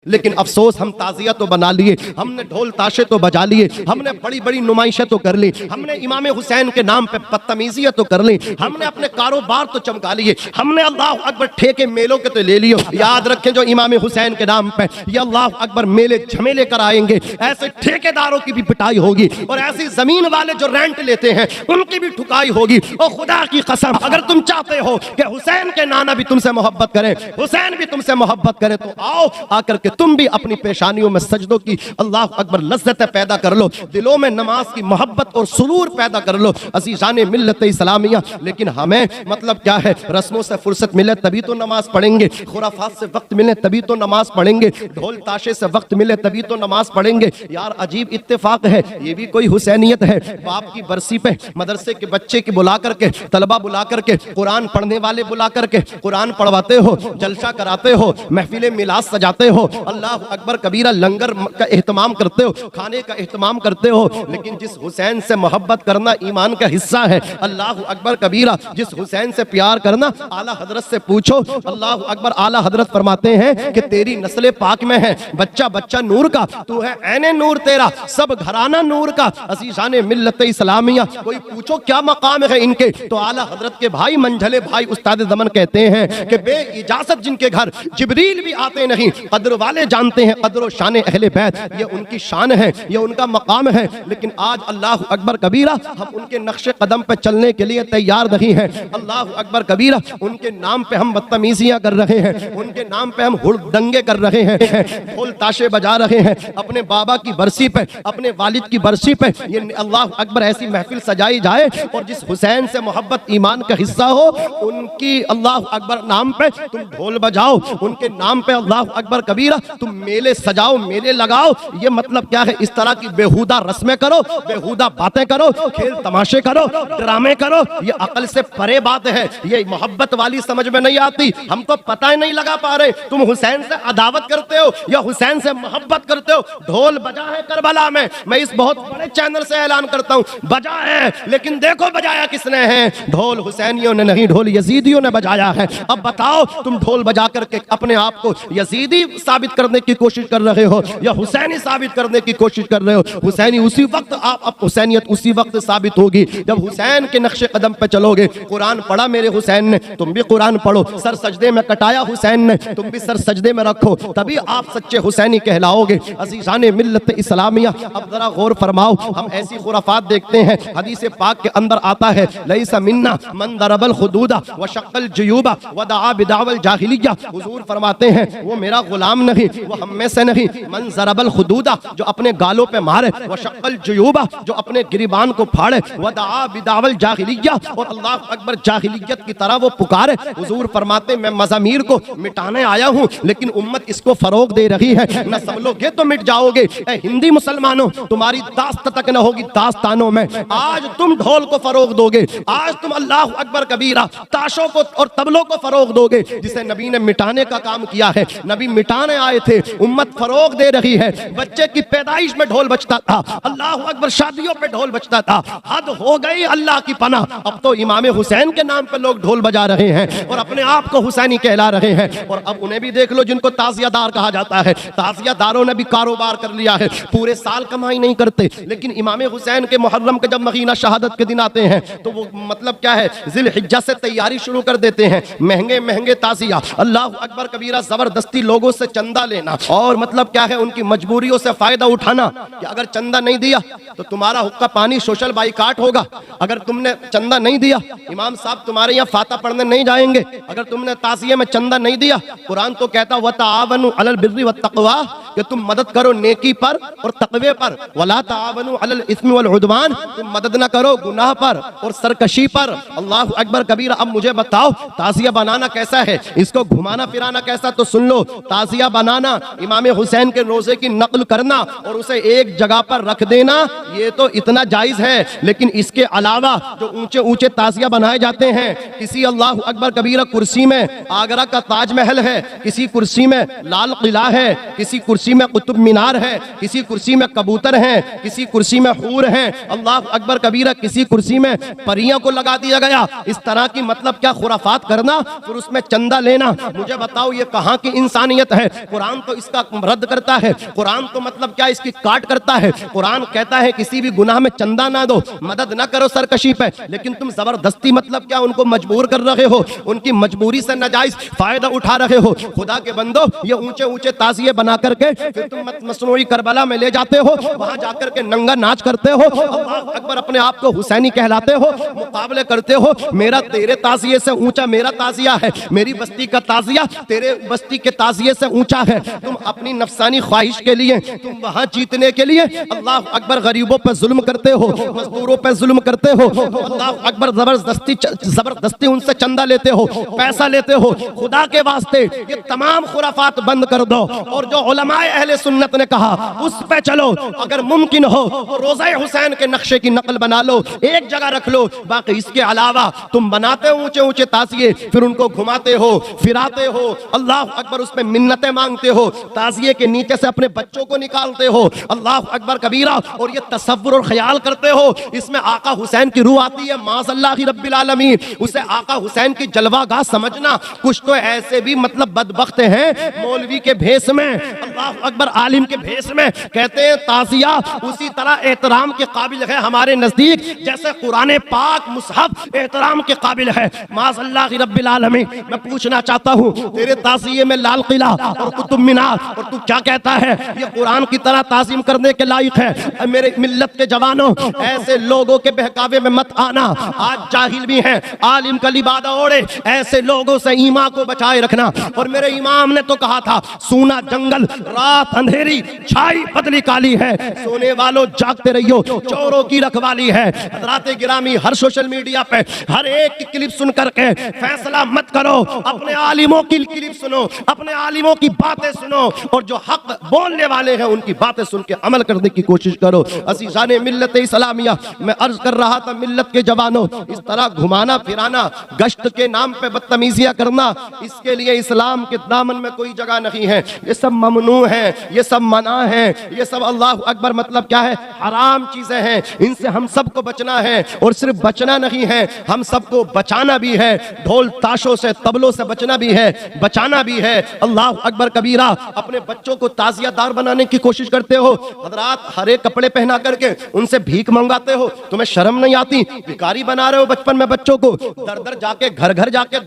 लेकिन अफसोस हम ताजिया तो बना लिए, हमने ढोल ताशे तो बजा लिए, हमने बड़ी बड़ी नुमाइशें तो कर ली, हमने इमाम हुसैन के नाम पे बदतमीजियां तो कर ली, हमने अपने कारोबार तो चमका लिए, हमने अल्लाह अकबर ठेके मेलों के तो ले लियो। याद रखें जो इमाम हुसैन के नाम पे ये अल्लाह अकबर मेले झमेले कर आएंगे, ऐसे ठेकेदारों की भी पिटाई होगी और ऐसी जमीन वाले जो रेंट लेते हैं उनकी भी ठुकाई होगी। और खुदा की कसम अगर तुम चाहते हो कि हुसैन के नाना भी तुमसे मोहब्बत करें, हुसैन भी तुमसे मोहब्बत करे, तो आओ आकर के तुम भी अपनी पेशानियों में सजदों की अल्लाह अकबर लज्जत पैदा कर लो, दिलों में नमाज की मोहब्बत और सुरूर पैदा कर लो अज़ीज़ाने मिल्लत इस्लामिया। लेकिन हमें मतलब क्या है, रस्मों से फुर्सत मिले तभी तो नमाज पढ़ेंगे, खुराफात से वक्त मिले तभी तो नमाज पढ़ेंगे, ढोल ताशे से वक्त मिले तभी तो नमाज पढ़ेंगे। यार अजीब इत्तेफाक है, ये भी कोई हुसैनियत है। बाप की बरसी पे मदरसे के बच्चे की बुला करके, तलबा बुला करके, कुरान पढ़ने वाले बुला करके कुरान पढ़वाते हो, जलसा कराते हो, महफिले मिलाद सजाते हो, अल्लाह अकबर कबीरा लंगर का एहतमाम करते हो, खाने का एहतमाम करते हो। लेकिन जिस हुसैन से मोहब्बत करना ईमान का हिस्सा है, अल्लाह अकबर कबीरा जिस हुसैन से प्यार करना, आला हजरत से पूछो, अल्लाह अकबर आला हजरत फरमाते हैं कि तेरी नस्ल पाक में है बच्चा बच्चा नूर का, तू है ऐने नूर तेरा, सब घराना नूर का। अज़ीज़ाने मिल्लत इस्लामिया, कोई पूछो क्या मकाम है इनके, तो आला हजरत के भाई मंझले भाई उस्ताद ज़मन कहते हैं कि बे इजाजत जिनके घर जिब्रील भी आते नहीं, कद्र वाले जानते हैं कद्र शान अहले बैत, ये उनकी शान है, ये उनका मकाम है। लेकिन आज अल्लाह अकबर कबीरा हम उनके नक्शे कदम पे चलने के लिए तैयार नहीं है। अल्लाह अकबर कबीरा उनके नाम पे हम बदतमीजियां कर रहे हैं, उनके नाम पे हम हुड़दंगे कर रहे हैं, ढोल ताशे बजा रहे हैं। अपने बाबा की बरसी पे, अपने वालिद की बरसी पे ये अल्लाह अकबर ऐसी महफिल सजाई जाए और जिस हुसैन से मोहब्बत ईमान का हिस्सा हो, उनकी अल्लाह अकबर नाम पे तुम ढोल बजाओ, उनके नाम पे अल्लाह अकबर कबीरा तुम मेले सजाओ, मेले लगाओ। ये मतलब क्या है, इस तरह की बेहुदा रस्में करो, बेहुदा बातें करो, खेल तमाशे करो, ड्रामे करो, ये अकल से परे बात है, ये मोहब्बत वाली समझ में नहीं आती। हम तो पता ही नहीं लगा पा रहे तुम हुसैन से अदावत करते हो या हुसैन से मोहब्बत करते हो। ढोल बजा है करबला में, मैं इस बहुत बड़े चैनल से ऐलान करता हूँ, बजा है, लेकिन देखो बजाया किसने है, ढोल हुसैनियों ने नहीं, ढोल यजीदियों ने बजाया है। अब बताओ तुम ढोल बजा करके अपने आप को यजीदी साबित करने की कोशिश कर रहे हो या हुसैनी साबित करने की कोशिश कर रहे हो। हुसैनी उसी वक्त, आप हुसैनियत उसी वक्त साबित होगी जब हुसैन के नक्शे कदम पे चलोगे। कुरान पढ़ा मेरे हुसैन ने, तुम भी कुरान पढ़ो, सर सजदे में कटाया हुसैन ने, तुम भी सर सजदे में रखो, तभी आप सच्चे हुसैनी कहलाओगे। अज़ीज़ाने मिल्लत इस्लामिया, अब जरा गौर फरमाओ, हम ऐसी खुराफात देखते हैं, हदीस पाक के अंदर आता है, लैसा मिन्ना मन दरबल खुदूदा व शक्कल जुयूबा व दआ बिदावल जाहिलिया। हुजूर फरमाते हैं वो मेरा गुलाम नहीं, वो हम में से नहीं, मन ज़रबल खुदूदा जो अपने गालों पे मारे, व शक्कल जुयूबा जो अपने गिरिबान को फाड़े, व दआ बिदावल जाहिलिया और अल्लाह अकबर जाहिलियत की तरह वो पुकारे। हुजूर फरमाते मैं मज़ामीर को मिटाने आया हूँ, लेकिन उम्मत इसको फरोग दे रही है, न संभलोगे तो मिट जाओगे। हिंदी मुसलमानों, तुम्हारी दास्त तक न होगी दास्तानों में। आज तुम ढोल को फरोग दोगे, आज तुम अल्लाह अकबर कबीरा ताशों को और तबलों को फरोग दोगे, जिसे नबी ने मिटाने का काम किया है। नबी मिटाने आए थे, उम्मत फरोग दे रही है। बच्चे की पैदाइश में ढोल बजता था, अल्लाह अकबर शादियों पे ढोल बजता था। हद हो गई अल्लाह की पनाह, अब तो इमाम हुसैन के नाम पे लोग ढोल बजा रहे हैं और अपने आप को हुसैनी कहला रहे हैं। और अब उन्हें भी देख लो जिनको ताजियादार कहा जाता है, ताजियादारों ने भी कारोबार कर लिया है, पूरे साल कमाई नहीं करते, लेकिन इमाम हुसैन के मुहर्रम के जब महीना शहादत के दिन आते हैं तो वो मतलब क्या है, जिलहिज्जा से तैयारी शुरू कर देते हैं, महंगे महंगे ताजिया, अल्लाह अकबर कबीरा, जबरदस्ती लोगों से चंदा लेना और मतलब क्या है उनकी मजबूरियों से फायदा उठाना कि अगर चंदा नहीं दिया तो तुम्हारा हुक्का पानी सोशल बाइकाट होगा, अगर तुमने चंदा नहीं दिया इमाम साहब तुम्हारे यहाँ फाता पढ़ने नहीं जाएंगे, अगर तुमने ताजिये में चंदा नहीं दिया, कुरान तो कहता व तावनु अलल बिर्रि व तक़वा, कि तुम मदद करो नेकी पर और तकवे पर, वला तावनु अलल इस्मि वल उद्वान, तुम मदद ना करो गुनाह पर और सरकशी पर। अल्लाह अकबर कबीरा। अब मुझे बताओ ताजिया बनाना कैसा है, इसको घुमाना फिराना कैसा, तो सुन लो। ताजिया बनाना, इमाम हुसैन के रोजे की नकल करना और उसे एक जगह पर रख देना, ये तो इतना जायज है, लेकिन इसके अलावा जो ऊंचे ऊंचे ताजिया बनाए जाते हैं, किसी अल्लाह अकबर कबीरा कुर्सी में आगरा का ताजमहल है, किसी कुर्सी में लाल किला है, किसी कुर्सी में कुतुब मीनार है, किसी कुर्सी में कबूतर हैं, किसी कुर्सी में हूर हैं, अल्लाह अकबर कबीरा, किसी कुर्सी में परियां को लगा दिया गया। इस तरह की मतलब क्या खुराफात करना, फिर उसमें चंदा लेना। मुझे बताओ ये कहाँ की इंसानियत है, कुरान तो इसका रद्द करता है। कुरान तो मतलब क्या, इसकी काट करता है। कुरान कहता है किसी भी गुनाह में चंदा ना दो, मदद ना करो सरकशी पे, लेकिन तुम जबरदस्ती मतलब क्या उनको मजबूर कर रहे हो, उनकी मजबूरी से नाजायज फायदा उठा रहे हो। खुदा के बंदो, ये ऊंचे ऊंचे ताजिए बना करके फिर तुम मसनूई करबला में ले जाते हो, वहां जाकर के नंगा नाच करते हो, अल्लाह अकबर अपने आप को हुसैनी कहलाते हो, मुकाबले करते हो। मेरा तेरे ताजिए से ऊंचा मेरा ताजिया है, मेरी बस्ती का ताजिया तेरे बस्ती के ताजिए से ऊंचा है। तुम अपनी नफसानी ख्वाहिश के लिए, तुम वहां जीतने के लिए अल्लाह अकबर गरीबों पर जुल्म करते हो, मजदूरों पर जुल्म करते हो, अल्लाह अकबर जबरदस्ती उनसे चंदा लेते हो, पैसा लेते हो। खुदा के वास्ते ये तमाम खुराफात बंद कर दो और जो उलमाए अहले सुन्नत ने कहा उस पे चलो। अगर मुमकिन हो तो रोज़ा हुसैन के नक्शे की नकल बना लो, एक जगह रख लो। बाकी इसके अलावा तुम बनाते हो ऊंचे ऊंचे ताजिए, फिर उनको घुमाते हो, फिराते हो, अल्लाह अकबर उस पे मिन्नतें मांगते हो, ताजिए के नीचे से अपने बच्चों को निकालते हो, अल्लाह अकबर कबीरा। और ये तसव्वुर और ख्याल करते हो इसमें आका हुसैन की रूह आती है, माज़अल्लाह रब्बिल आलमीन। उसे आका हुसैन की जलवागाह समझना। कुछ तो ऐसे भी मतलब बदबख्त हैं मौलवी के भेष में, अल्लाह अकबर आलिम के भेष में, कहते हैं ताजिया उसी तरह एहतराम के काबिल है हमारे नजदीक जैसे कुरान पाक मुसहफ एहतराम के काबिल है। माज़अल्लाह रब्बिल आलमीन, मैं पूछना चाहता हूँ तेरे ताजिए में लाल किला और कुतुब मीनार और तू क्या कहता है ये कुरान की तरह ताज़ीम करने के लायक है? मेरे मिल्लत के जवानों, ऐसे लोगों के बहकावे में मत आना। आज जाहिल भी हैं, आलिम का लिबादा ओढ़े, ऐसे लोगों से ईमान को बचाए रखना। और मेरे इमाम ने तो कहा था सूना जंगल रात अंधेरी छाई बदली काली है, सोने वालों जागते रहियो चोरों की रखवाली है। हज़रात गिरामी, हर सोशल मीडिया पे हर एक की क्लिप सुन करके फैसला मत करो, अपने आलिमों की क्लिप सुनो, अपने आलिमों की बातें सुनो और जो हक बोलने वाले हैं उनकी बातें सुन के अमल करने की कोशिश करो। अज़ीज़ाने मिल्लत इस्लामिया, मैं अर्ज कर रहा था मिल्लत के जवानों, इस तरह घुमाना फिराना, गश्त के नाम पे बदतमीजियां करना, इसके लिए इस्लाम के दामन में कोई जगह नहीं है। ये सब ममनू है, ये सब मना है, ये सब अल्लाह अकबर मतलब क्या है, हराम चीजें हैं। इनसे हम सबको बचना है और सिर्फ बचना नहीं है, हम सबको बचाना भी है। ढोल ताशों से तबलों से बचना भी है, बचाना भी है। अल्लाह अकबर कबीरा। अपने बच्चों को ताजियादार बनाने की कोशिश करते हो, हजरात हरे कपड़े पहना करके उनसे भीख मंगाते हो, तुम्हें शर्म नहीं आती? भिखारी बना रहे हो बचपन में बच्चों को, दर दर जाके घर घर जाके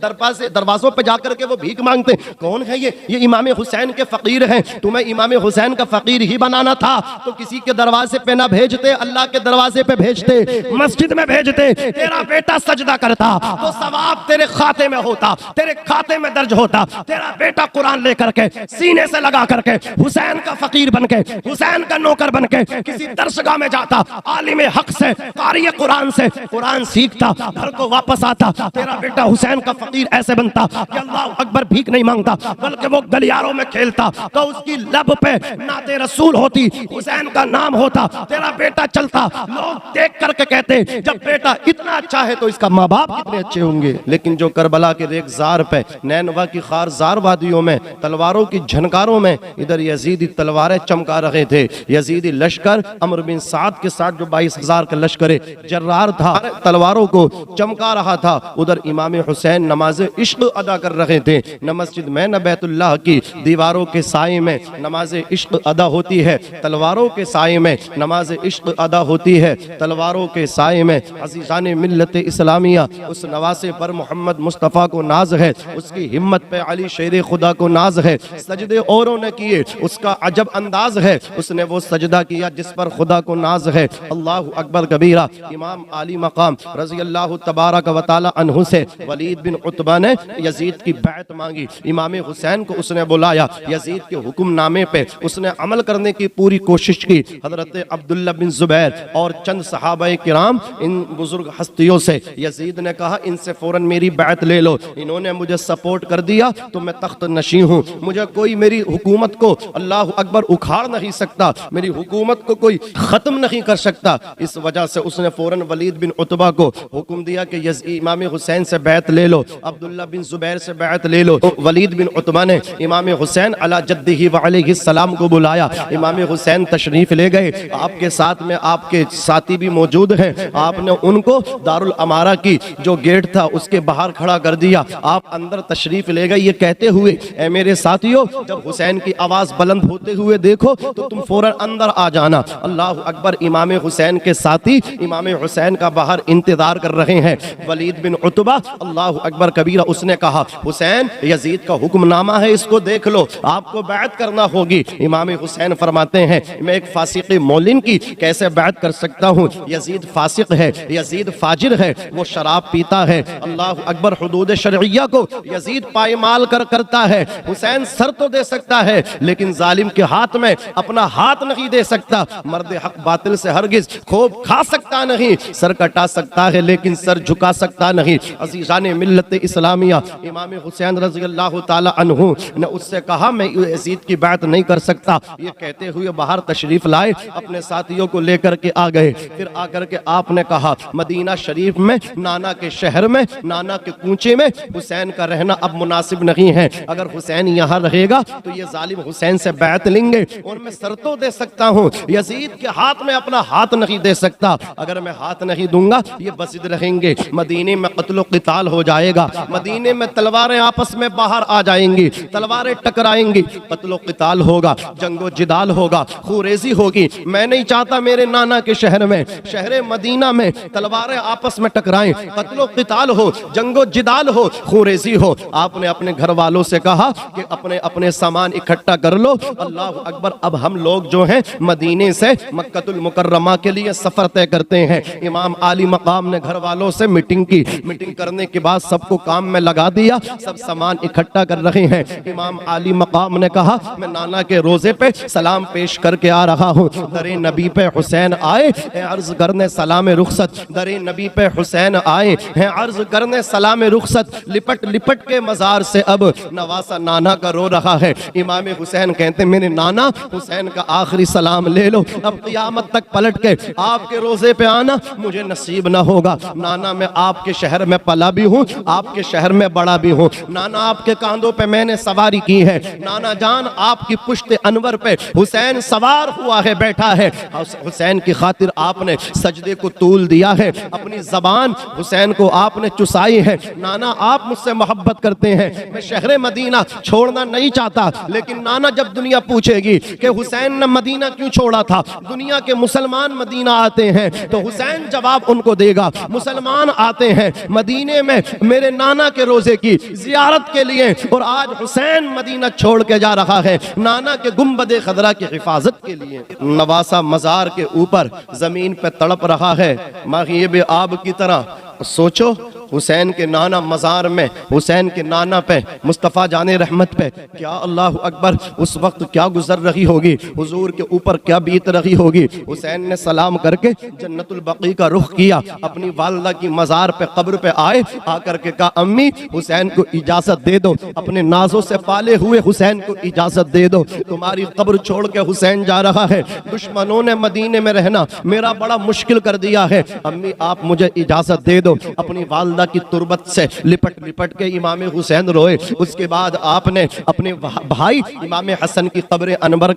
दरवाजों पे जाकर के वो भीख मांगते। कौन है ये इमाम हुसैन के फकीर हैं। तुम्हें इमाम हुसैन का फकीर ही बनाना था तो किसी के दरवाजे पे ना भेजते, अल्लाह के दरवाजे पे भेजते, मस्जिद में भेजते। तेरा बेटा सजदा करता तो सवाब तेरे खाते में होता, तेरे खाते में दर्ज होता। तेरा बेटा कुरान लेकर के सीने से लगा करके हुसैन का फकीर बन के, हुसैन का नौकर बन के किसी दरसगाह में जाता, आलिम हक से, कारी कुरान से कुरान सीखता, घर को वापस आता। तेरा बेटा हुसैन का फकीर ऐसे बनता कि अल्लाह अकबर भीख नहीं मांगता बल्कि वो गलियारों में खेलता तो उसकी लब पे नाते रसूल होती, हुसैन का नाम होता। तेरा बेटा चलता, लोग देख करके कहते जब बेटा इतना अच्छा है तो इसका माँ बाप कितने अच्छे होंगे। लेकिन जो करबला के रेगजार पे, नैनवा की खारजार वादियों में, तलवारों की झनकारों में इधर यजीदी तलवारें चमका रहे थे। यजीदी लश्कर अमर बिन साद के साथ जो 22,000 का लश्कर जर्रार था, तलवारों को चमका रहा था। उधर इमाम हुसैन नमाज इश्क अदा कर रहे थे। न मस्जिद में न बैतुल्लाह की दीवारों के साए में नमाज इश्क अदा होती है, तलवारों के साए में नमाज इश्क अदा होती है। तलवारों के साए में अज़ीज़ाने मिल्लत इस्लामिया, उस नवासे पर मोहम्मद मुस्तफ़ा को नाज है, उसकी हिम्मत पे अली शेर खुदा को नाज है। सजदे औरों ने किए, उसका अजब अंदाज है, उसने वो सजदा किया जिस पर खुदा को नाज है। अल्लाह अकबर कबीरा। इमाम आली मकाम रज़ी अल्लाह तबारक व तआला अन्हु से वलीद बिन उतबा ने यजीद की बैत मांगी। इमाम हुसैन को उसने बुलाया, यजीद के हुक्मनामे पे उसने अमल करने की पूरी कोशिश की। हजरत अब्दुल्ला बिन जुबैर और चंद सहाबाए किराम, इन बुजुर्ग हस्तियों से यजीद ने कहा इनसे फौरन मेरी बैत ले लो। इन्होंने मुझे सपोर्ट कर दिया तो मैं तख्त नशी हूँ, मुझे कोई मेरी हुकूमत को अल्लाह अकबर उखाड़ नहीं सकता, मेरी हुकूमत को कोई खत्म नहीं कर सकता। इस वजह से उसने फौरन वलीद बिन उतबा को हुक्म दिया कि इमाम हुसैन से बैत ले लो, अब्दुल्ला बिन जुबैर से बैत ले लो। वलीद बिन उतबा ने इमाम हुसैन अला जद्दिही व अलैहि सलाम को बुलाया। इमाम हुसैन तशरीफ ले गए, आपके साथ में आपके साथी भी मौजूद हैं। आपने उनको दारुल अमारा की जो गेट था उसके बाहर खड़ा कर दिया। आप अंदर तशरीफ ले गए ये कहते हुए, ए मेरे साथियों साथियों, जब हुसैन की आवाज बुलंद होते हुए देखो तो तुम फौरन अंदर आ जाना। अल्लाह अकबर। इमाम हुसैन के साथी इमाम हुसैन का बाहर इंतजार कर रहे हैं। वलीद बिन उतबा, अल्लाह अकबर कबीरा, उसने कहा हुसैन यजीद का हुक्मनामा है, इसको देख लो, आपको बैत करना होगी। इमाम हुसैन फरमाते हैं मैं एक फासिक मौलिन की कैसे बैत कर सकता हूँ? यजीद फासिक है, यजीद फाजिर है, वो शराब पीता है। अल्लाह अकबर। हुदूद शरइया को यजीद पायमाल करता है। हुसैन सर तो दे सकता है लेकिन जालिम के हाथ में अपना हाथ नहीं दे सकता। मर्द हक बातिल से हरगिज खूब खा सकता नहीं, सर कटा सकता है लेकिन सर झुका सकता नहीं। अज़ीज़ान मिल्लत इस्लामिया, इमाम हुसैन रज़ी अल्लाह ताला अन्हु ने उससे कहा मैं यजीद की बात नहीं कर सकता। ये कहते हुए बाहर तशरीफ लाए, अपने साथियों को लेकर के आ गए। फिर आकर के आपने कहा मदीना शरीफ में, नाना के शहर में, नाना के कूचे में हुसैन का रहना अब मुनासिब नहीं है। अगर हुसैन यहाँ रहेगा तो ये जालिम हुसैन से बैत लेंगे और मैं सर तो दे सकता हूँ, यजीद के हाथ में अपना हाथ नहीं दे सकता। अगर मैं हाथ नहीं दूंगा ये बसिद रहेंगे, मदीने में कत्लो क़िताल हो जाएगा, मदीने में तलवारें आपस में बाहर आ जाएंगी, तलवारें टकराएंगी, कत्लो क़िताल होगा, जंगो जिदाल होगा, खूरेजी होगी। मैं नहीं चाहता मेरे नाना के शहर में, शहर मदीना में तलवारें आपस में टकराएं, कत्लो क़िताल हो, जंगो जिदाल हो, खूरेजी हो। आपने अपने घर वालों से कहा कि अपने अपने सामान इकट्ठा कर लो। अल्लाह अकबर। अब हम लोग जो हैं मदीने से मक्कतुल मुकर्रमा के लिए सफर तय करते हैं। इमाम आली मकाम ने घर वालों से मीटिंग की, मीटिंग करने के बाद सबको काम में लगा दिया, सब सामान इकट्ठा कर रहे हैं। इमाम आली मकाम ने कहा मैं नाना के रोजे पे सलाम पेश करके आ रहा हूँ। दरे नबी पे हुसैन आए हैं अर्ज करने सलाम रुखसत, दरे नबी पे हुसैन आए हैं अर्ज करने सलाम रुखसत। लिपट लिपट के मजार से अब नवासा नाना का रो रहा है। इमाम हुसैन कहते मेरे नाना हुसैन का आखिरी सलाम ले लो, अब क़यामत तक पलट के आपके रोजे पे आना मुझे नसीब ना होगा। नाना मैं आपके शहर में पला भी हूँ, आपके शहर में बड़ा भी हूँ। नाना आपके कांधों पे मैंने सवारी की है। नाना जान आपकी पुश्त अनवर पे हुसैन सवार हुआ है, बैठा है। हुसैन की खातिर आपने सजदे को तूल दिया है, अपनी जबान हुसैन को आपने चुसाई है। नाना आप मुझसे मोहब्बत करते हैं, मैं शहर मदीना छोड़ना नहीं चाहता, लेकिन नाना जब दुनिया पूछेगी कि हुसैन ने मदीना क्यों छोड़ा था, दुनिया के मुसलमान मदीना आते हैं तो हुसैन जवाब उनको देगा। मुसलमान आते हैं मदीने में मेरे नाना के रोजे की जियारत के लिए और आज हुसैन मदीना छोड़ के जा रहा है नाना के गुंबद खदरा की हिफाजत के लिए। नवासा मजार के ऊपर जमीन पे तड़प रहा है मग़ीब आब की तरह। सोचो हुसैन के नाना मजार में, हुसैन के नाना पे, मुस्तफ़ा जाने रहमत पे क्या अल्लाह अकबर उस वक्त क्या गुजर रही होगी, हुजूर के ऊपर क्या बीत रही होगी। हुसैन ने सलाम करके जन्नतुल बकी का रुख किया, अपनी वालदा की मजार पे कब्र पे आए, आकर के कहा अम्मी हुसैन को इजाजत दे दो, अपने नाजों से पाले हुए हुसैन को इजाजत दे दो, तुम्हारी कब्र छोड़ के हुसैन जा रहा है, दुश्मनों ने मदीने में रहना मेरा बड़ा मुश्किल कर दिया है, अम्मी आप मुझे इजाजत दे दो। अपनी वालदा की तुरबत से लिपट लिपट के इमाम हुसैन रोए। उसके बाद आपने अपने भाई इमाम हसन की कब्र अनवर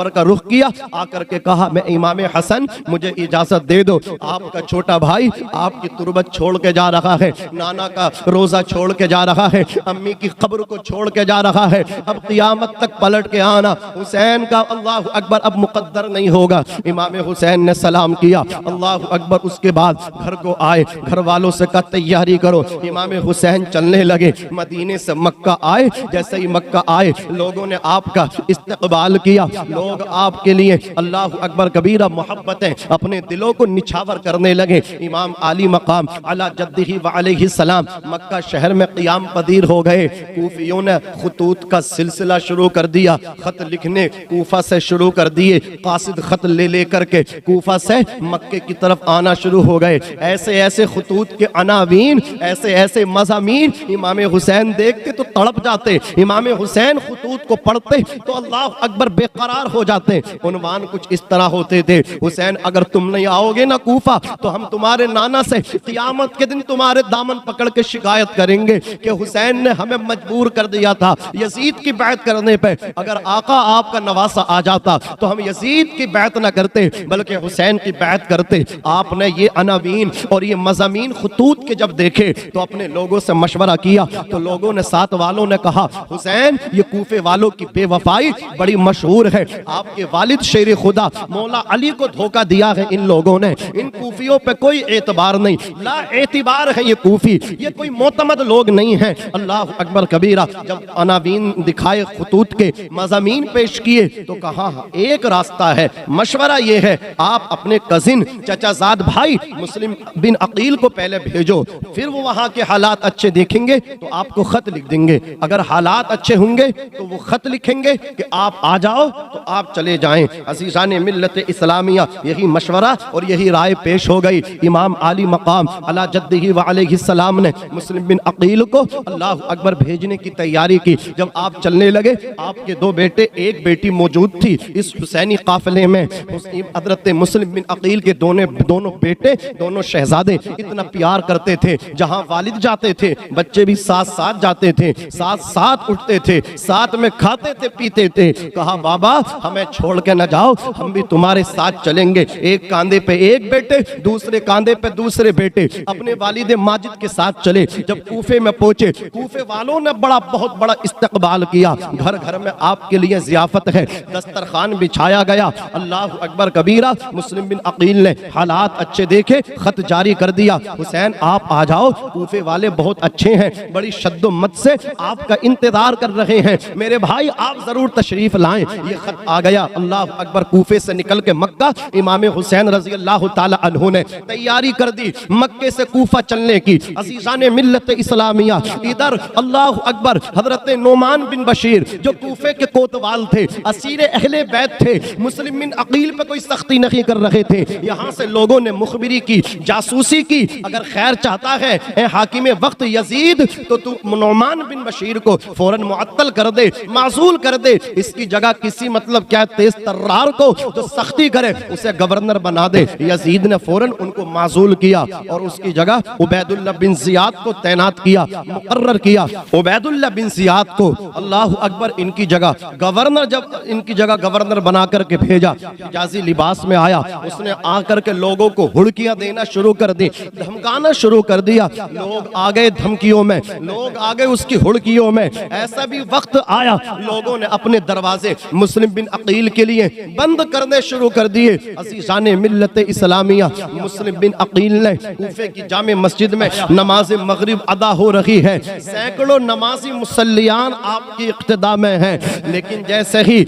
का रुख किया, आकर के कहा मैं इमाम हसन मुझे इजाजत दे दो, आपका छोटा भाई आपकी तुरबत छोड़ के जा रहा है, नाना का रोजा छोड़ के जा रहा है, अम्मी की कब्र को छोड़ के जा रहा है, अब क़यामत तक पलट के आना हुसैन का अल्लाह अकबर अब मुकद्दर नहीं होगा। इमाम हुसैन ने सलाम किया, अल्लाह अकबर। उसके बाद घर को आए, घर वालों से कहा तैयारी करो। इमाम हुसैन चलने लगे, मदीने से मक्का आए। जैसे ही मक्का आए लोगों ने आपका इस्तकबाल किया, लोग आपके लिए अल्लाह अकबर कबीरा मोहब्बतें अपने दिलों को निछावर करने लगे। इमाम आली मकाम अला जद्दिही व अलैहि सलाम मक्का शहर में क़याम पदीर हो गए। कूफियों ने खुतूत का सिलसिला शुरू कर दिया, खत लिखने कूफा से शुरू कर दिए, कासिद खत ले लेकर के कूफा से मक्के की तरफ आना शुरू हो गए। ऐसे ऐसे खुतूत के अनावीन, ऐसे ऐसे मज़ामीन इमाम हुसैन देखते तो तड़प जाते, इमाम हुसैन खुतूत को पढ़ते तो अल्लाह अकबर बेकरार हो जाते। उन्वान कुछ इस तरह होते थे, हुसैन अगर तुम नहीं आओगे ना कूफा तो हम तुम्हारे नाना से क़यामत के दिन तुम्हारे दामन पकड़ के शिकायत करेंगे कि हुसैन ने हमें मजबूर कर दिया था यजीद की बैत करने पे। अगर आका आपका नवासा आ जाता तो हम यजीद की बैत ना करते बल्कि हुसैन की बैत करते। आपने ये अनावीन और ये मज़ामीन खुतूत खतूत के जब देखे तो अपने लोगों से मशवरा किया, तो लोगों ने, साथ वालों ने कहा, हुसैन ये कूफे वालों की बेवफाई बड़ी मशहूर है, आपके वालिद शेर खुदा मौला अली को धोखा दिया है इन लोगों ने, इन कूफियों पे कोई एतबार नहीं, ला एतबार है ये कूफी, ये कोई मोतमद लोग नहीं है। अल्लाह अकबर कबीरा। जब अनावीन दिखाए, खतूत के मज़ामीन पेश किए तो कहा एक रास्ता है, मशवरा ये है, आप अपने कजिन चचाजाद भाई मुस्लिम बिन अकील को पहले भेजो, फिर वो वहां के हालात अच्छे देखेंगे तो आपको खत लिख देंगे, अगर हालात अच्छे होंगे तो वो खत लिखेंगे कि आप आ जाओ तो आप चले जाएं। अज़ीज़ान मिल्लत इस्लामिया यही मशवरा और यही राय पेश हो गई। इमाम आली मकाम अला जद्दिही व अलैहिस्सलाम ने मुस्लिम बिन अकील को अल्लाह अकबर भेजने की तैयारी की। जब आप चलने लगे, आपके दो बेटे, एक बेटी मौजूद थी इस हुसैनी काफिले में। हज़रत मुस्लिम बिन अकील के दोनों बेटे, दोनों शहजादे इतना प्यार करते थे, जहां वालिद जाते थे बच्चे भी साथ साथ जाते थे, साथ साथ उठते थे, साथ में खाते थे पीते थे। कहा बाबा हमें छोड़ के न जाओ, हम भी तुम्हारे साथ चलेंगे। एक कांधे पे एक बेटे, दूसरे कांधे पे दूसरे बेटे अपने वालिद माजिद के साथ चले। जब कूफे में पहुंचे, कूफे वालों ने बहुत बड़ा इस्तकबाल किया, घर घर में आपके लिए जियाफत है, दस्तरखान बिछाया गया। अल्लाह अकबर कबीरा। मुस्लिम बिन अकील ने हालात अच्छे देखे, खत जारी कर दिया, हुसैन आप आ जाओ, कूफे वाले बहुत अच्छे हैं, बड़ी शद्दोमत से आपका इंतजार कर रहे हैं, मेरे भाई आप जरूर तशरीफ लाएं। ये खत आ गया। अल्लाह अकबर। कूफे से निकल के मक्का इमाम हुसैन रजी अल्लाह ताला अन्हु ने तैयारी कर दी मक्के से कूफा चलने की। अज़ीज़ाने मिल्लत इस्लामिया, इधर अल्लाह अकबर हजरत नोमान बिन बशीर जो कूफे के कोतवाल थे, असीर अहले बैत थे, मुस्लिम बिन अकील पे कोई सख्ती नहीं कर रहे थे। यहाँ से लोगों ने मुखबिरी की, जासूसी की, अगर खैर चाहता है ए हाकिम वक्त यजीद तो तू नोमान बिन बशीर को फौरन मुअत्तल कर दे, माजूल कर दे, इसकी जगह किसी मतलब क्या तेज तर्रार को तो सख्ती करे, उसे गवर्नर बना दे। यजीद ने फौरन उनको माजूल किया और उसकी जगह उबैदुल्लाह बिन जियाद को तैनात किया, मुकर्रर किया। उबैदुल्लाह बिन जियाद को अल्लाह अकबर इनकी जगह गवर्नर, जब इनकी जगह गवर्नर बना करके भेजा, हिजाजी लिबास में आया, उसने आकर के लोगों को हुड़कियां देना शुरू कर दी, धमकाना शुरू कर दिया। लोग आ गए धमकियों में, लोग आ गए उसकी हुड़कियों में। ऐसा भी वक्त आया लोगों ने अपने दरवाजे मुस्लिम बिन अकील के लिए बंद करने शुरू कर दिए। अज़ीज़ाने मिल्लत इस्लामिया, मुस्लिम बिन अकील ने कूफे की जामे मस्जिद में नमाज मगरिब अदा हो रही है, सैकड़ों नमाजी मुसल्लियान आपकी इक्तिदा में हैं, लेकिन जैसे ही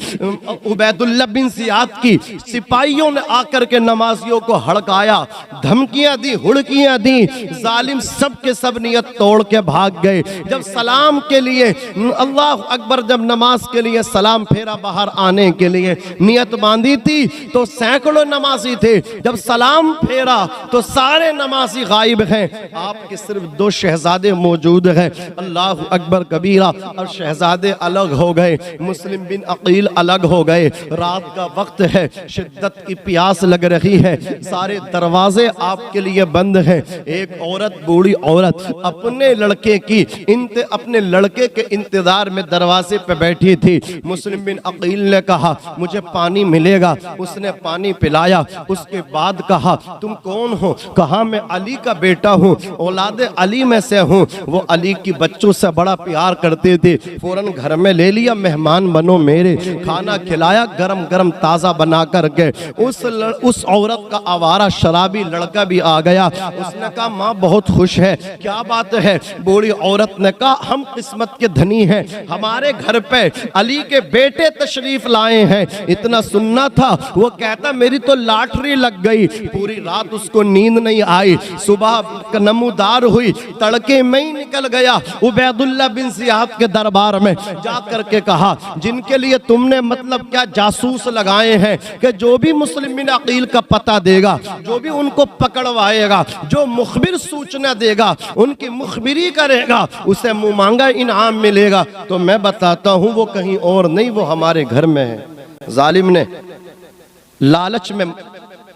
उबैदुल्लाह बिन जियाद की सिपाहियों ने आकर के नमाजियों को हड़काया, धमकियां दी, हुड़कियां दी, जालिम सब के सब नियत तोड़ के भाग गए। जब सलाम के लिए अल्लाह अकबर, जब नमाज के लिए सलाम फेरा बाहर आने के लिए नियत बांधी थी तो सैकड़ों नमाजी थे, जब सलाम फेरा तो सारे नमाजी गायब हैं, आपके सिर्फ दो शहजादे मौजूद हैं। अल्लाह अकबर कबीरा। और शहजादे अलग हो गए, मुस्लिम बिन अकील अलग हो गए। रात का वक्त है, शिद्दत की प्यास लग रही है, सारे दरवाजे आपके लिए बंद हैं। एक औरत, बूढ़ी औरत अपने लड़के के इंतजार में दरवाजे पे बैठी थी। मुस्लिम बिन अकील ने कहा मुझे पानी मिलेगा, उसने पानी पिलाया। उसके बाद कहा तुम कौन हो? कहा मैं अली का बेटा हूँ, औलाद अली में से हूँ। वो अली की बच्चों से बड़ा प्यार करते थे, फौरन घर में ले लिया, मेहमान बनो मेरे, खाना खिलाया, गरम गरम ताज़ा बना कर के। उस औरत का आवारा शराबी लड़का भी आ गया। उसने कहा माँ बहुत खुश है, क्या बात है? बूढ़ी औरत ने कहा हम किस्मत के धनी हैं, हमारे घर पे अली के बेटे तशरीफ लाए हैं। इतना सुनना था। वो कहता मेरी तो लॉटरी लग गई, पूरी रात उसको नींद नहीं आई, सुबह नमूदार हुई, तड़के में ही निकल गया उबैदुल्लाह बिन जियाद के दरबार में। जा करके कहा जिनके लिए तुमने मतलब क्या जासूस लगाए हैं कि जो भी मुस्लिम बिन अकील का पता देगा, जो भी उनको पकड़वाएगा, जो मुखबिर सूचना देगा, उनकी मुखबिरी करेगा, उसे मुँह मांगा इनाम मिलेगा। तो मैं बताता हूँ वो कहीं और नहीं, वो हमारे घर में है। जालिम ने लालच में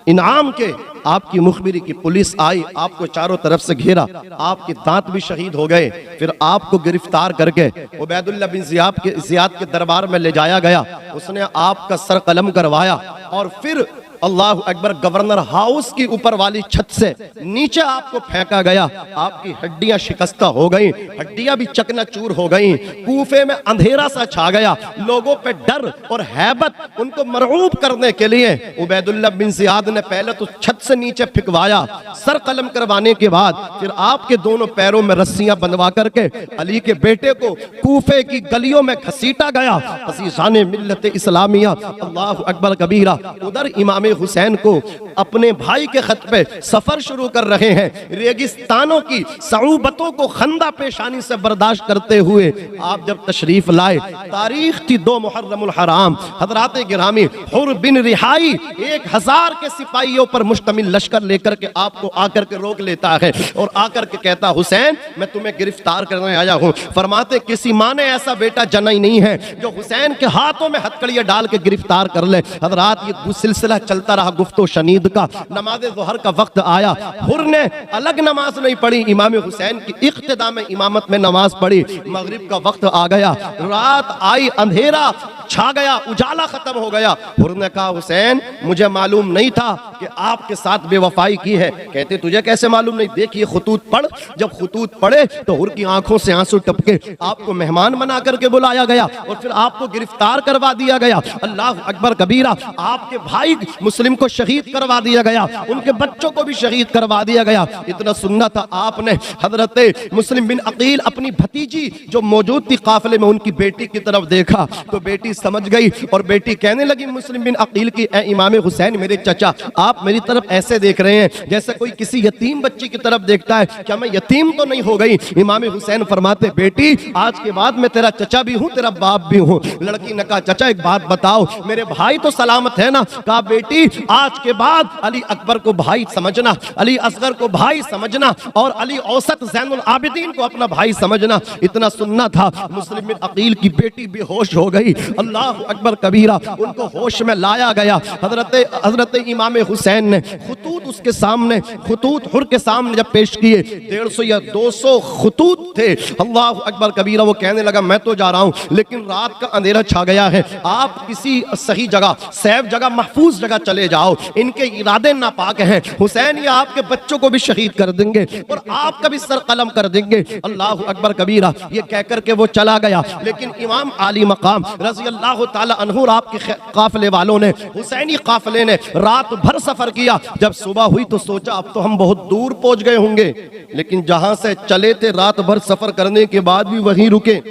इनाम के आपकी मुखबिरी की पुलिस आई, आपको चारों तरफ से घेरा, आपके दांत भी शहीद हो गए। फिर आपको गिरफ्तार करके उबैदुल्लाह बिन जियाद के दरबार में ले जाया गया। उसने आपका सर कलम करवाया और फिर अल्लाह अकबर, गवर्नर हाउस की ऊपर वाली छत से नीचे आपको फेंका गया, आपकी हड्डियां शिकस्ता हो गई, हड्डियां भी चकनाचूर हो गई, कूफे में अंधेरा सा छा गया, लोगों पे डर और हैबत उनको मरऊब करने के लिए उबैदुल्लाह बिन ज़ियाद ने पहले तो छत से नीचे फिकवाया, सर कलम करवाने के बाद फिर आपके दोनों पैरों में रस्सियां बंधवा करके अली के बेटे को कूफे की गलियों में घसीटा गया। अज़ीज़ाने मिल्लत इस्लामिया, अल्लाहु अकबर कबीरा। उधर इमाम हुसैन को अपने भाई के खत पे सफर शुरू कर रहे हैं, रेगिस्तानों की सऊबतों को खंदा पेशानी से बर्दाश्त करते हुए आप जब तशरीफ लाए, तारीख थी 2 मुहर्रमुल हराम, हजरात गिरामी हुर बिन रिहाई 1000 के सिपाहियों पर मुश्तमिल लश्कर लेकर के आपको आकर के रोक लेता है और आकर के कहता, हुसैन मैं तुम्हें गिरफ्तार करने आया हूँ। फरमाते किसी माँ ने ऐसा बेटा जना ही नहीं है जो हुसैन के हाथों में हथकड़ियां डाल के गिरफ्तार कर ले। हजरात ये सिलसिला चलता रहा गुफ्तो शनीद का। नमाज ज़ोहर का वक्त आया, हुर ने अलग नमाज नहीं पढ़ी, इमाम हुसैन की इक्तिदा में इमामत में नमाज पढ़ी। मगरिब का वक्त आ गया, रात आई, अंधेरा छा गया, उजाला खत्म हो गया। हुर ने कहा, हुसैन मुझे मालूम नहीं था कि आपके साथ बेवफाई की है। कहते तुझे कैसे मालूम नहीं? देखिए खुतूत पढ़। जब खुतूत पढ़े तो हुर की आंखों से आंसू टपके, आपको मेहमान बना करके बुलाया गया और फिर आपको गिरफ्तार करवा दिया गया। अल्लाह अकबर कबीरा, आपके भाई मुस्लिम को शहीद करवा दिया गया, उनके बच्चों को भी शहीद करवा दिया गया। इतना सुनना था आपने, हजरत मुस्लिम बिन अकील अपनी भतीजी जो मौजूद थी काफिले में, उनकी बेटी की तरफ देखा तो बेटी समझ गई और बेटी कहने लगी मुस्लिम बिन अकील की, ए इमाम हुसैन मेरे चचा, आप मेरी तरफ ऐसे देख रहे हैं जैसे कोई किसी यतीम बच्ची की तरफ देखता है, क्या मैं यतीम तो नहीं हो गई? इमाम हुसैन फरमाते, बेटी आज के बाद मैं तेरा चचा भी हूँ, तेरा बाप भी हूँ। लड़की ने कहा, चचा एक बात बताओ, मेरे भाई तो सलामत है ना? कहा, बेटी आज के बाद अली अकबर को भाई समझना, अली असगर को भाई समझना और अली औसत ज़ैनुल आबिदीन को अपना भाई समझना। इतना सुनना था। मुस्लिम बिन अकील की बेटी बेहोश हो गई। अल्लाह अकबर कबीरा, उनको होश में लाया गया। हजरत इमाम हुसैन ने खुतूत उसके सामने, खुतूत हुर के सामने जब पेश किए, 150 या 200 खुतूत थे। अल्लाह अकबर कबीरा, वो कहने लगा मैं तो जा रहा हूँ लेकिन रात का अंधेरा छा गया है, आप किसी सही जगह, सेफ जगह, महफूज जगह चले जाओ, इनके इरादे नापाक हैं। हुसैन ये आपके बच्चों को भी शहीद कर देंगे और आपका भी सर कलम कर देंगे। अल्लाह अकबर कबीरा, ये कहकर के वो चला गया। लेकिन इमाम आली मकाम रज़ी अल्लाह ताला अन्हु, आपके काफिले वालों ने, हुसैनी काफिले ने रात भर सफर किया। जब सुबह हुई तो सोचा अब तो हम बहुत दूर पहुंच गए होंगे, लेकिन जहां से चले थे रात भर सफर करने के बाद भी वहीं रुके।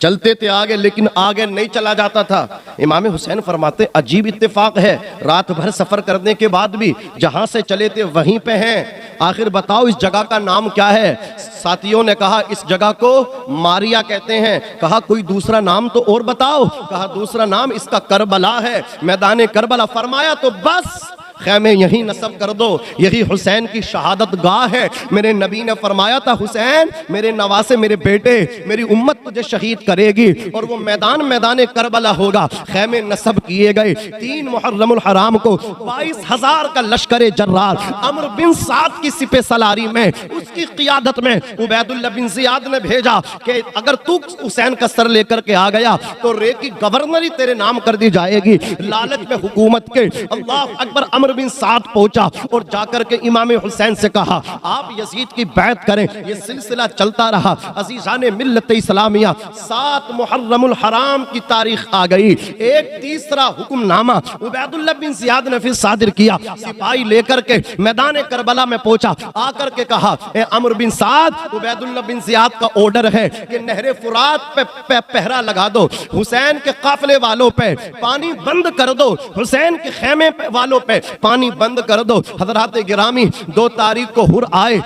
चलते थे आगे लेकिन आगे नहीं चला जाता था। इमाम हुसैन फरमाते, अजीब इत्तेफाक है, रात भर सफर करने के बाद भी जहां से चले थे वहीं पे हैं। आखिर बताओ इस जगह का नाम क्या है? साथियों ने कहा इस जगह को मारिया कहते हैं। कहा कोई दूसरा नाम तो और बताओ। कहा दूसरा नाम इसका करबला है, मैदान करबला। फरमाया तो बस खैमे यही नस्ब कर दो, यही हुसैन की शहादत गाह है। मेरे नबी ने फरमाया था, हुसैन मेरे नवासे, मेरे बेटे, मेरी उम्मत तुझे शहीद करेगी और वो मैदान मैदान करबला होगा। खैमे नस्ब किए गए। 3 मुहर्रमुल हराम को 22,000 का लश्कर जर्रार अम्र बिन साद की सिपे सलारी में, उसकी क़ियादत में उबैदुल्लाह बिन ज़ियाद ने भेजा कि अगर तू हुसैन का सर लेकर के आ गया तो रे की गवर्नरी तेरे नाम कर दी जाएगी। लालच में हुकूमत के अल्लाह अकबर अम्र बिन साद पहुंचा और जाकर के इमाम हुसैन से कहा आप यजीद की बैत करें। ये सिलसिला चलता रहा। अज़ीज़ाने मिल्लत इस्लामिया, 7 मुहर्रमुल हराम की तारीख आ गई। एक तीसरा हुक्मनामा उबैदुल्लाह बिन ज़ियाद ने फिर सादिर किया। सिपाही लेकर के मैदान करबला में पहुंचा, आकर के कहा ए अम्र बिन साद, उबैदुल्लाह बिन ज़ियाद का ऑर्डर है कि नहरे फुरात पे पहरा लगा दो, हुसैन के काफिले वालों पे पानी बंद कर दो, हुसैन के खेमे वालों पे पानी बंद कर दो। हजरात गिरामी, 2 तारीख को हुर आए,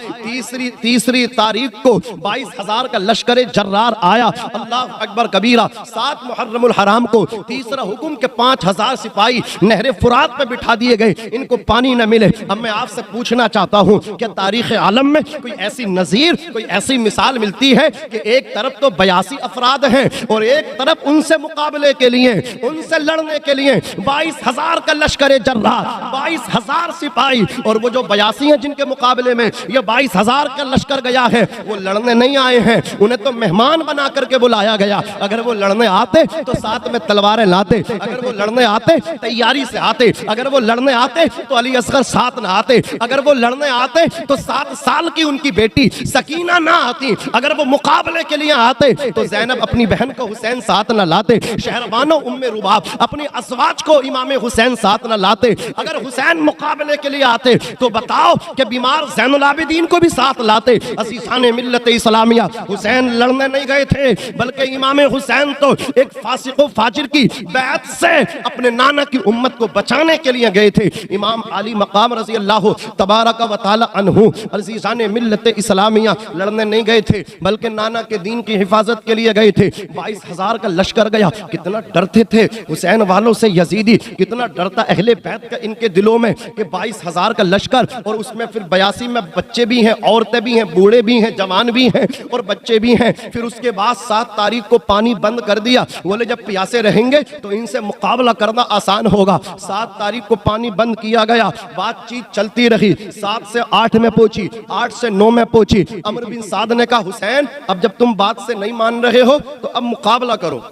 तीसरी तारीख को 22,000 का लश्कर जर्रार आया। अल्लाह अकबर कबीरा, 7 मुहर्रमुल हराम को तीसरा हुक्म के 5,000 सिपाही नहरे फुरात पे बिठा दिए गए, इनको पानी न मिले। अब मैं आपसे पूछना चाहता हूँ कि तारीख आलम में कोई ऐसी नजीर, कोई ऐसी मिसाल मिलती है कि एक तरफ तो 82 अफराद हैं और एक तरफ उनसे मुकाबले के लिए, उनसे लड़ने के लिए 22,000 का लश्कर जर्रार, 22,000 सिपाही, और वो जो 82 हैं जिनके मुकाबले में ये 22,000 का लश्कर गया है, वो लड़ने नहीं आए हैं, उन्हें तो मेहमान बना करके बुलाया गया। अगर वो लड़ने आते तो साथ में तलवारें लाते, अगर वो लड़ने आते तैयारी से आते, अगर वो लड़ने आते तो अली असगर साथ ना आते, अगर वो लड़ने आते तो 7 साल की उनकी बेटी सकीना ना आती, अगर वो मुकाबले के लिए आते तो ज़ैनब अपनी बहन को हुसैन साथ न लाते, शहरबानो उम्मे रुबाब अपनी असवाज को इमाम हुसैन साथ न लाते, अगर हुसैन मुकाबले के लिए आते तो बताओ कि बीमार ज़ैनुल आबिदीन को भी साथ लाते। अज़ीज़ान मिल्लत इस्लामिया, हुसैन लड़ने नहीं गए थे, बल्कि इमाम हुसैन तो एक फासिक व फाजिर की बैत से अपने नाना की उम्मत को बचाने के लिए गए थे। इमाम अली मकाम रज़ी अल्लाह तबारक व तआला अन्हु अज़ीज़ान मिल्लत इस्लामिया लड़ने नहीं गए थे, बल्कि नाना के दीन की हिफाजत के लिए गए थे। 22,000 का लश्कर गया, कितना डरते थे हुसैन वालों से यजीदी, कितना डरता अहले बैत का इनके दिलों में कि 22,000 का लश्कर, और उसमें फिर 82 में बच्चे भी हैं, औरतें भी हैं, बूढ़े भी हैं, जवान भी हैं और बच्चे भी हैं। फिर उसके बाद 7 तारीख को पानी बंद कर दिया, बोले जब प्यासे रहेंगे तो इनसे मुकाबला करना आसान होगा। 7 तारीख को पानी बंद किया गया, बातचीत चलती रही, 7 से 8 में पहुंची, 8 से 9 में पहुंची। अमर बिन साद ने कहा हुसैन अब जब तुम बात से नहीं मान रहे हो तो अब मुकाबला करो,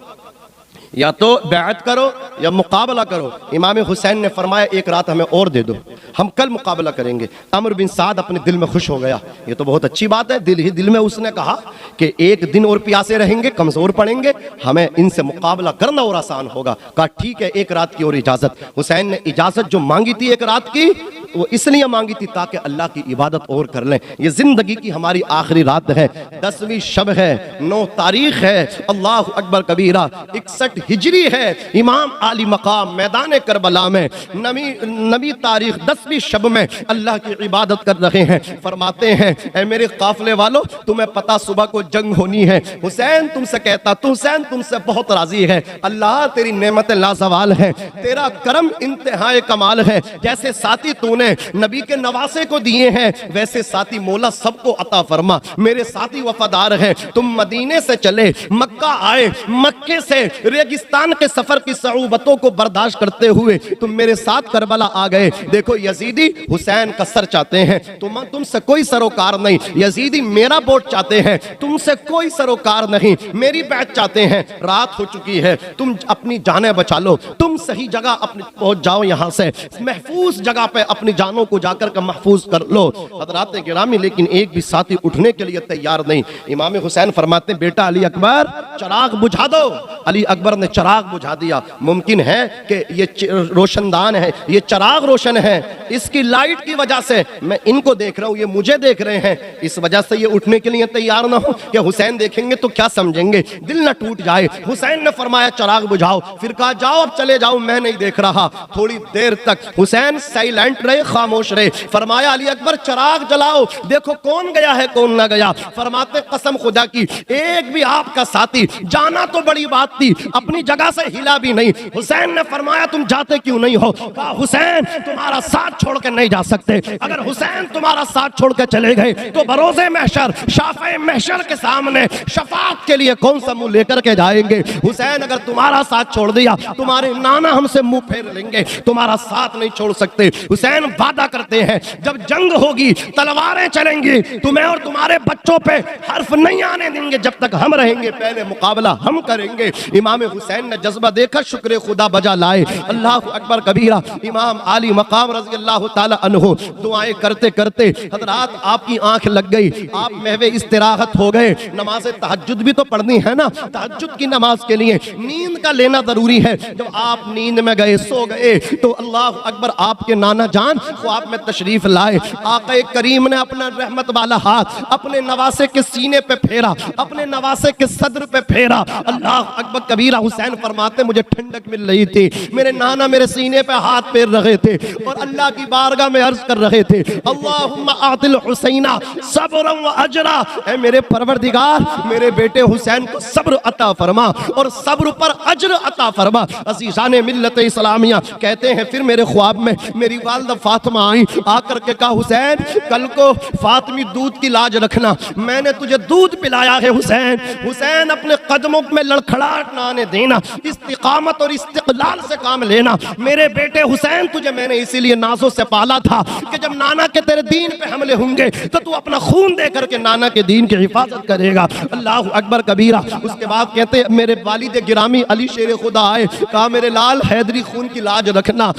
या तो बैत करो या मुकाबला करो। इमाम हुसैन ने फरमाया एक रात हमें और दे दो, हम कल मुकाबला करेंगे। अमर बिन साद अपने दिल में खुश हो गया, ये तो बहुत अच्छी बात है। दिल ही दिल में उसने कहा कि एक दिन और प्यासे रहेंगे, कमजोर पड़ेंगे, हमें इनसे मुकाबला करना और आसान होगा। कहा ठीक है, एक रात की और इजाजत। हुसैन ने इजाजत जो मांगी थी एक रात की, वो इसलिए मांगी थी ताकि अल्लाह की इबादत और कर लें। ये जिंदगी की हमारी आखिरी रात है, 10वीं शब है, 9 तारीख है, अल्लाह अकबर कबीरा, 61 हिजरी है। इमाम आली मकाम मैदान करबला में नबी तारीख 10वीं शब में अल्लाह की इबादत कर रहे हैं। फरमाते हैं ऐ मेरे काफले वालों, तुम्हें पता सुबह को जंग होनी है। हुसैन तुमसे कहता, तो हुसैन तुमसे बहुत राजी है। अल्लाह तेरी नेमत लाजवाल है, तेरा करम इंतहाए कमाल है। जैसे साथी तूने नबी के नवासे को दिए हैं, वैसे साथी मौला सबको अता फरमा। मेरे साथी वफादार हैं, तुम मदीने से चले मक्का आए, मक्के से रेगिस्तान के सफर की सऊबतों को बर्दाश्त करते हुए तुम मेरे साथ करबला आ गए। देखो यजीदी हुसैन का सर चाहते हैं, तुमसे कोई सरोकार नहीं। यजीदी मेरा वोट चाहते हैं, तुमसे कोई सरोकार नहीं। मेरी बैत चाहते हैं, रात हो चुकी है, तुम अपनी जानें बचा लो, तुम सही जगह अपने पहुंच जाओ, यहां से महफूज जगह पे अपनी जानों को जाकर के महफूज कर लो। हज़रात गिरामी, लेकिन एक भी साथी उठने के लिए तैयार नहीं। इमाम हुसैन फरमाते बेटा अली अकबर चराग बुझा दो। अली अकबर ने चराग बुझा दिया। मुमकिन है कि ये रोशनदान है, ये चराग रोशन है, इसकी लाइट की वजह से मैं इनको देख रहा हूं, ये मुझे देख रहे हैं, इस वजह से ये उठने के लिए तैयार ना हो कि हुसैन देखेंगे तो क्या समझेंगे, दिल ना टूट जाए। हुसैन ने फरमाया चराग बुझाओ। फिर कहा जाओ अब चले जाओ, मैं नहीं देख रहा। थोड़ी देर तक हुसैन साइलेंट रहे, खामोश रहे। फरमाया अली अकबर चराग जलाओ, देखो कौन गया है कौन ना गया। फरमाते कसम खुदा की एक भी आपका साथी, जाना तो बड़ी बात थी, अपनी जगह से हिला भी नहीं। हुसैन ने फरमाया तुम जाते क्यों नहीं हो? कहा हुसैन तुम्हारा साथ छोड़ के नहीं जा सकते। अगर हुसैन तुम्हारा साथ छोड़ के चले गए तो बरोज़े महशर, शाफ़े महशर के सामने शफाअत के लिए कौन सा मुंह लेकर के जाएंगे? हुसैन अगर तुम्हारा साथ छोड़ दिया, तुम्हारे नाना हमसे मुंह फेर लेंगे, तुम्हारा साथ नहीं छोड़ सकते। हुसैन वादा करते हैं जब जंग होगी, तलवारें चलेंगी, तुम्हें और तुम्हारे बच्चों पे हर्फ नहीं आने देंगे जब तक हम रहेंगे, पहले मुकाबला हम करेंगे। इमाम हुसैन ने जज्बा देखा, शुक्र खुदा बजा लाए। अल्लाह अकबर कबीरा। इमाम आली मकाम रज़ी अल्लाह ताला अन्हु दुआएं करते करते हज़रात आपकी आंख लग गई, आप महवे इस्तिराहत हो गए। नमाज तहज्जुद भी तो पढ़नी है ना, तहज्जुद की नमाज के लिए नींद का लेना जरूरी है। जब आप नींद में गए, सो गए, तो अल्लाह अकबर आपके नाना जान ख्वाब में तशरीफ लाए। आक़ा करीम ने अपना रहमत वाला हाथ अपने नवासे के सीने पे फेरा, अपने नवासे के सदर पे फेरा। अल्लाह अकबर कबीरा। हुसैन फरमाते मुझे ठंडक मिल रही थी, मेरे नाना मेरे सीने पे हाथ फेर रहे थे और अल्लाह की बारगाह में अर्ज कर रहे थे अल्लाहुम्मा आतिल हुसैना सब्रन व अजरा। ऐ मेरे परवरदिगार, मेरे बेटे हुसैन को सब्र अता फरमा और सब्र पर अजर अता फरमा। अज़ीज़ाने मिल्लत इस्लामिया कहते हैं फिर मेरे ख्वाब में मेरी वालिदा फातिमा आई, आकर के कहा हुसैन कल को फातिमी दूध की लाज रखना, मैंने तुझे दूध पिलाया है। हुसैन अपने कदमों में लड़खड़ाहट ना आने देना, इस्तिकामत और इस्तिकलाल से काम लेना। मेरे बेटे हुसैन, तुझे मैंने इसीलिए नाजों से पाला था कि जब नाना के तेरे दीन पे हमले होंगे तो तू अपना खून दे करके नाना के दीन की हिफाजत करेगा। अल्लाह अकबर कबीरा। उसके बाद कहते मेरे वालिद गिरामी अली शेर खुदा आए, कहा मेरे लाल हैदरी खून की लाज रखना,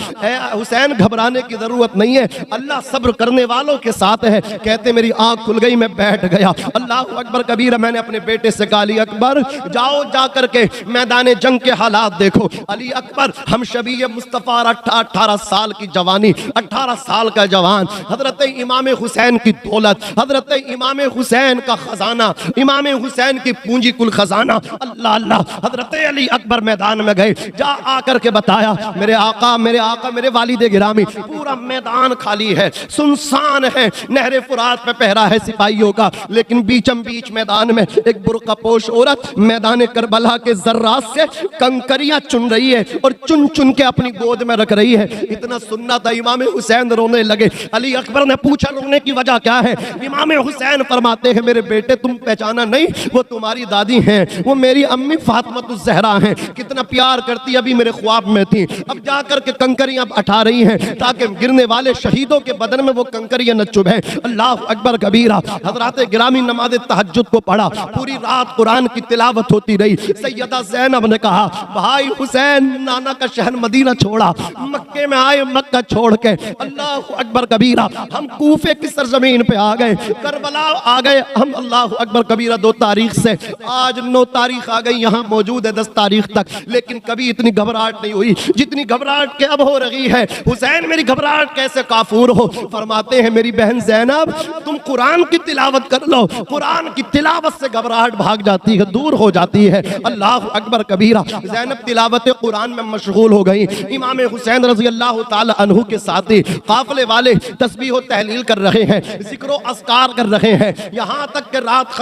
हुसैन घबराने की जरूरत नहीं है, अल्लाह सब्र करने वालों के साथ है। कहते मेरी आंख खुल गई, मैं बैठ गया। अल्लाह अकबर कबीरा। मैंने अपने बेटे से कहा अली अकबर जाओ, जा करके मैदान जंग के हालात देखो। अली अकबर हम शबीय मुस्तफ़ा 18 साल की जवानी, 18 साल का जवान, हजरत इमाम हुसैन की दौलत, हजरत इमाम हुसैन का खजाना, इमाम हुसैन की पूंजी कुल खजाना। अल्लाह अल्लाह। हजरत अली अकबर मैदान में गए, जा आकर के बताया मेरे आका मेरे वालिद गिरामी, पूरा मैदान खाली है, सुनसान है, नहरे फुरात पे पहरा है सिपाहियों का, लेकिन बीचम बीच मैदान में एक बुर्कापोश औरत मैदान करबला के जर्रात से कंकरियां चुन रही है और चुन चुन के अपनी गोद में रख रही है। इतना सुनना था, इमाम हुसैन रोने लगे। अली अकबर ने पूछा रोने की वजह क्या है? इमाम हुसैन फरमाते हैं मेरे बेटे तुम पहचाना नहीं, वो तुम्हारी दादी हैं, वो मेरी अम्मी फातिमातुज़ ज़हरा हैं, कितना प्यार करती, अभी मेरे ख्वाब में थी, अब जाकर के कंकरियां उठा रही हैं ताकि गिरने वाले शहीदों के बदन में वो कंकरियां न चुभे। अल्लाह अकबर कबीरा। हजरात गिरामी नमाज तहज्जुद को पढ़ा, पूरी रात कुरान की तिलावत होती रही। सैयदा ज़ैनब ने कहा भाई हुसैन नाना का शहर मदीना छोड़ा, मक्के में आए, मक्का छोड़ के अल्लाह अकबर कबीरा हम कूफे की सरजमीन पे आ गए, करबला आ गए हम। अल्लाह अकबर कबीरा 2 तारीख से आज 9 तारीख आ गई, यहाँ मौजूद है 10 तारीख तक, लेकिन कभी इतनी घबराहट नहीं हुई जितनी घबराहट के अब हो रही है। हुसैन मेरी घबराहट कैसे काफूर हो? फरमाते हैं मेरी बहन ज़ैनब तुम कुरान की तिलावत कर लो, कुरान की तिलावत से घबराहट भाग जाती है, दूर हो जाती है। अल्लाह अकबर कबीरा। ज़ैनब तिलावत कुरान में मशगूल हो गई। इमाम हुसैन रज़ी अल्लाह ताला अन्हु के साथ ही काफिले वाले तस्बीह व तहलील कर रहे हैं, जिक्र व अस्कार कर रहे हैं, यहाँ तक कि रात